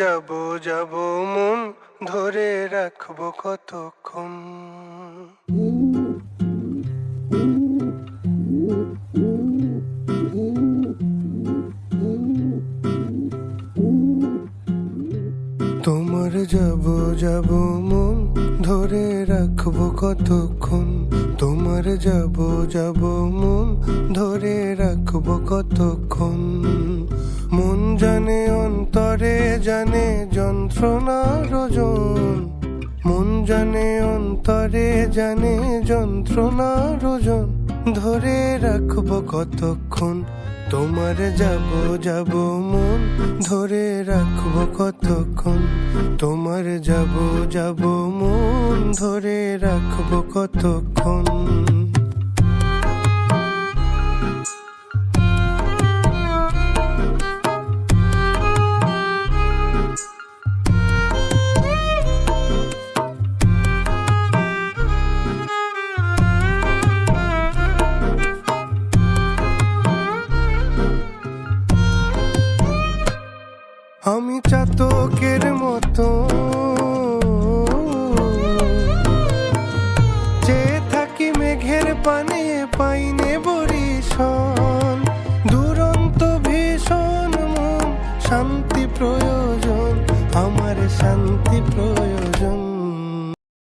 যাব যাব মন ধরে রাখবো কতক্ষণ। তোমার যাব যাব মন ধরে রাখবো কতক্ষণ। তোমার যাব যাব মন ধরে রাখবো কতক্ষণ। মন জানে অন্তরে জানে যন্ত্রণার ওজন। মন জানে অন্তরে জানে যন্ত্রণার ওজন। ধরে রাখবো কতক্ষণ। তোমার যাব যাব মন ধরে রাখবো কতক্ষণ। তোমার যাব যাব মন ধরে রাখবো কতক্ষণ।